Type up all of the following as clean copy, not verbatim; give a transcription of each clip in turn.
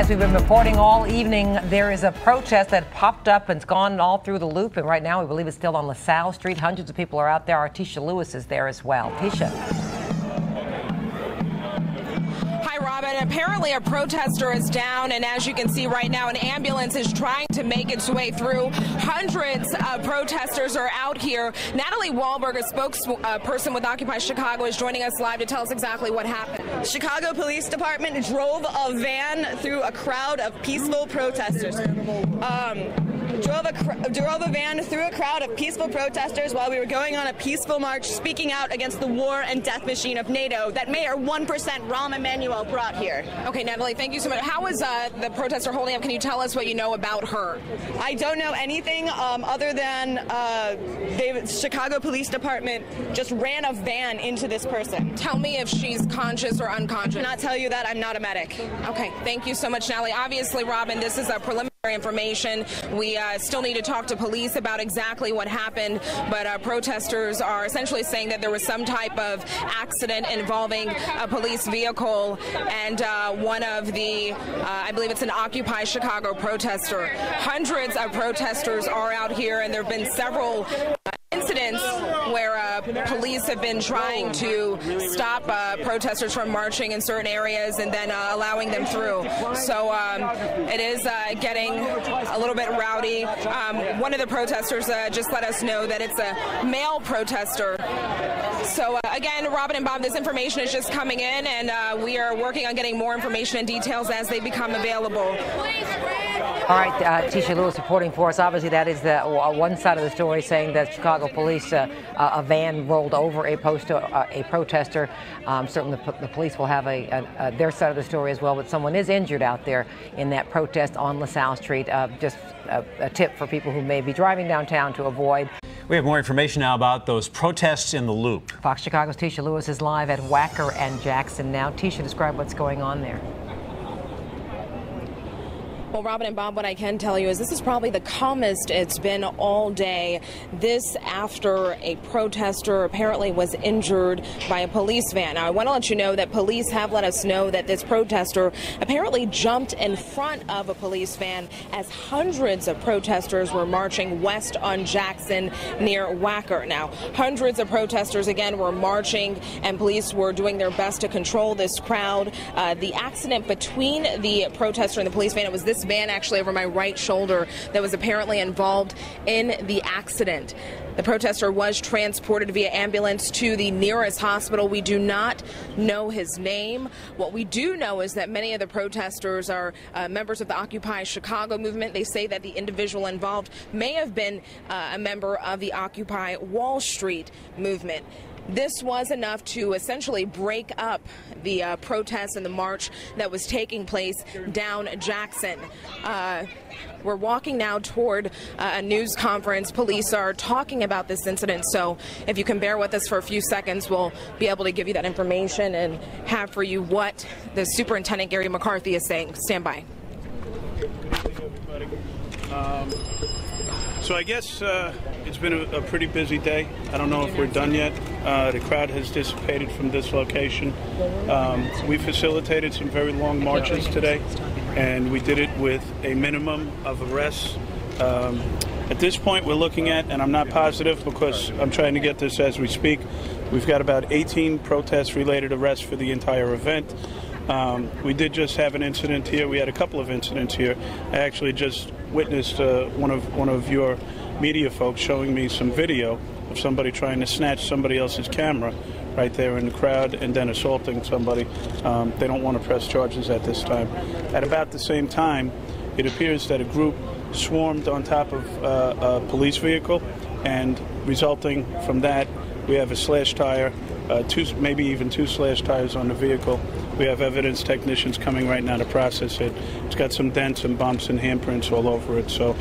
As we've been reporting all evening, there is a protest that popped up and it's gone all through the loop. And right now, we believe it's still on LaSalle Street. Hundreds of people are out there. Our Tisha Lewis is there as well. Tisha. Robin, apparently a protester is down, and as you can see right now, an ambulance is trying to make its way through. Hundreds of protesters are out here. Natalie Wahlberg, a spokesperson with Occupy Chicago, is joining us live to tell us exactly what happened. Chicago Police Department drove a van through a crowd of peaceful protesters. Drove a van through a crowd of peaceful protesters while we were going on a peaceful march speaking out against the war and death machine of NATO that Mayor 1% Rahm Emanuel brought here. Okay, Natalie, thank you so much. How is the protester holding up? Can you tell us what you know about her? I don't know anything other than the Chicago Police Department just ran a van into this person. Tell me if she's conscious or unconscious. I cannot tell you that. I'm not a medic. Okay, thank you so much, Natalie. Obviously, Robin, this is a preliminary information. We still need to talk to police about exactly what happened, but protesters are essentially saying that there was some type of accident involving a police vehicle and one of the, I believe it's an Occupy Chicago protester. Hundreds of protesters are out here, and there have been several incidents where police have been trying to stop protesters from marching in certain areas and then allowing them through. So it is getting a little bit rowdy. One of the protesters just let us know that it's a male protester. So again, Robin and Bob, this information is just coming in, and we are working on getting more information and details as they become available. All right, Tisha Lewis reporting for us. Obviously, that is the one side of the story, saying that Chicago police, a van rolled over a protester. Certainly, the police will have their side of the story as well. But someone is injured out there in that protest on LaSalle Street. Just a tip for people who may be driving downtown to avoid. We have more information now about those protests in the Loop. Fox Chicago's Tisha Lewis is live at Wacker and Jackson now. Tisha, describe what's going on there. Well, Robin and Bob, what I can tell you is this is probably the calmest it's been all day. This after a protester apparently was injured by a police van. Now, I want to let you know that police have let us know that this protester apparently jumped in front of a police van as hundreds of protesters were marching west on Jackson near Wacker. Now, hundreds of protesters, again, were marching, and police were doing their best to control this crowd. The accident between the protester and the police van, it was this van actually over my right shoulder that was apparently involved in the accident. The protester was transported via ambulance to the nearest hospital. We do not know his name. What we do know is that many of the protesters are members of the Occupy Chicago movement. They say that the individual involved may have been a member of the Occupy Wall Street movement. This was enough to essentially break up the protest and the march that was taking place down Jackson. We're walking now toward a news conference. Police are talking about this incident, so if you can bear with us for a few seconds, we'll be able to give you that information and have for you what the Superintendent Gary McCarthy is saying. Stand by. So I guess it's been a pretty busy day. I don't know if we're done yet. The crowd has dissipated from this location. We facilitated some very long marches today, and we did it with a minimum of arrests. At this point, we're looking at, and I'm not positive because I'm trying to get this as we speak, we've got about 18 protest-related arrests for the entire event. We did just have an incident here. We had a couple of incidents here. I actually just witnessed one of your media folks showing me some video of somebody trying to snatch somebody else's camera right there in the crowd and then assaulting somebody. They don't want to press charges at this time. At about the same time, it appears that a group swarmed on top of a police vehicle, and resulting from that, we have a slash tire, maybe even two slash tires on the vehicle. We have evidence technicians coming right now to process it. It's got some dents and bumps and handprints all over it. So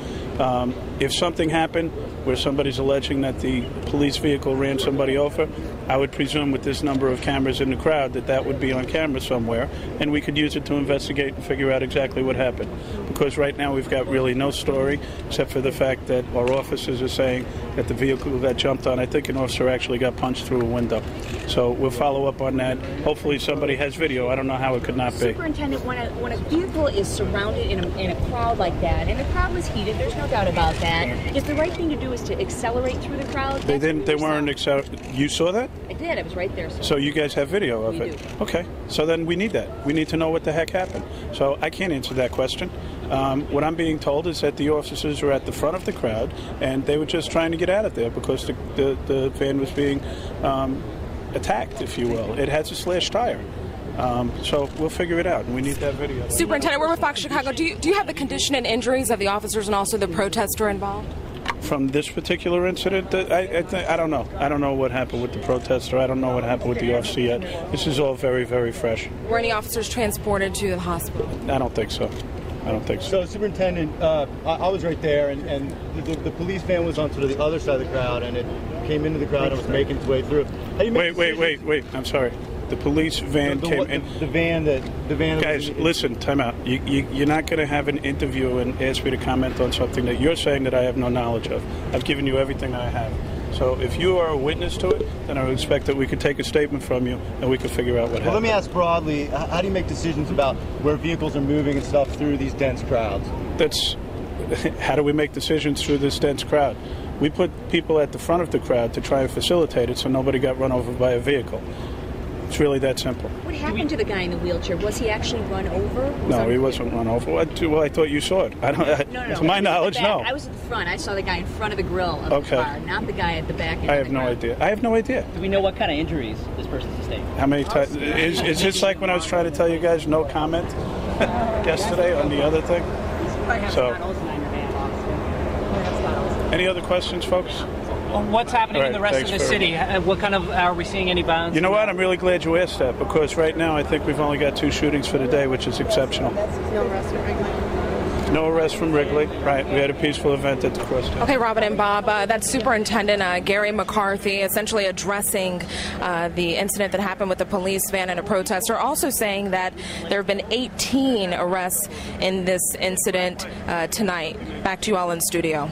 if something happened where somebody's alleging that the police vehicle ran somebody over, I would presume with this number of cameras in the crowd that would be on camera somewhere, and we could use it to investigate and figure out exactly what happened. Because right now we've got really no story except for the fact that our officers are saying that the vehicle that jumped on, I think an officer actually got punched through a window. So we'll follow up on that. Hopefully somebody has video. I don't know how it could not be. Superintendent, when a vehicle is surrounded in a crowd like that, and the crowd was heated, there's no doubt about that, is the right thing to do is to accelerate through the crowd? They weren't accelerating. You saw that? I did. I was right there. So you guys have video of it? Do. Okay. So then we need that. We need to know what the heck happened. So I can't answer that question. What I'm being told is that the officers were at the front of the crowd and they were just trying to get out of there because the van was being attacked, if you will. It has a slashed tire. So we'll figure it out, and we need that video. Superintendent, we're with Fox Chicago. Do you have the condition and injuries of the officers and also the protester involved? From this particular incident, I don't know. I don't know what happened with the protester. I don't know what happened with the officer yet. This is all very, very fresh. Were any officers transported to the hospital? I don't think so. I don't think so. So, Superintendent, I was right there, and the police van was on sort of the other side of the crowd, and it came into the crowd and was making its way through. Wait. I'm sorry. The police van came in. The van. Guys, listen, time out. You're not going to have an interview and ask me to comment on something that you're saying that I have no knowledge of. I've given you everything I have. So if you are a witness to it, then I would expect that we could take a statement from you and we could figure out what happened. Well, let me ask broadly, how do you make decisions about where vehicles are moving and stuff through these dense crowds? How do we make decisions through this dense crowd? We put people at the front of the crowd to try and facilitate it so nobody got run over by a vehicle. It's really that simple. What happened to the guy in the wheelchair? Was he actually run over? No, he wasn't run over. Well, I thought you saw it. No. To my knowledge, no. I was at the front. I saw the guy in front of the grill of the car, not the guy at the back end. I have no idea. I have no idea. Do we know what kind of injuries this person sustained? How many times? Is this like when I was trying to tell you guys no comment yesterday on the other thing? So, any other questions, folks? What's happening in the rest of the city? What kind of, are we seeing any violence? You know what? I'm really glad you asked that because right now I think we've only got 2 shootings for the day, which is exceptional. No arrest from Wrigley. No arrest from Wrigley. Right. We had a peaceful event at the crosstalk. Okay, Robin and Bob, that's Superintendent Gary McCarthy essentially addressing the incident that happened with the police van and a protester, also saying that there have been 18 arrests in this incident tonight. Back to you all in studio.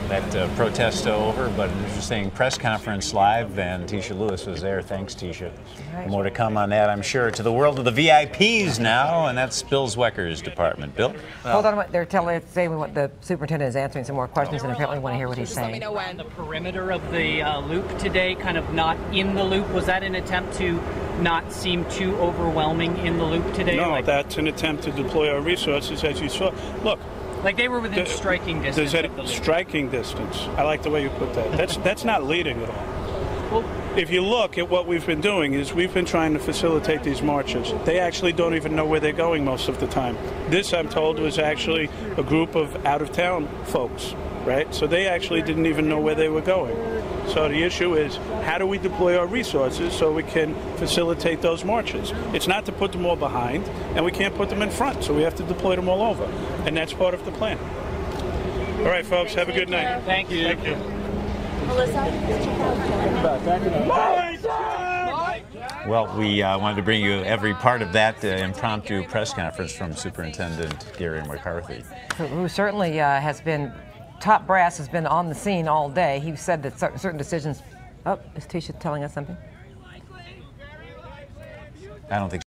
That protest over, but an interesting press conference live, and Tisha Lewis was there. Thanks, Tisha. More to come on that, I'm sure. To the world of the VIPs now, and that's Bill Zwecker's department. Bill? Hold on, they're saying what the superintendent is answering some more questions, and apparently want to hear what he's saying. Let me know when. The perimeter of the loop today, kind of not in the loop. Was that an attempt to not seem too overwhelming in the loop today? No, that's an attempt to deploy our resources, as you saw. Look. Like they were within striking distance. Striking distance. I like the way you put that. That's not leading at all. Well, if you look at what we've been doing is we've been trying to facilitate these marches. They actually don't even know where they're going most of the time. This, I'm told, was actually a group of out-of-town folks, right? So they actually didn't even know where they were going. So the issue is, how do we deploy our resources so we can facilitate those marches? It's not to put them all behind, and we can't put them in front, so we have to deploy them all over. And that's part of the plan. All right, folks, have a good night. Thank you. Thank you. Well, we wanted to bring you every part of that impromptu press conference from Superintendent Gary McCarthy. Who certainly has been, top brass has been on the scene all day. He said that certain decisions, is Tisha telling us something? I don't think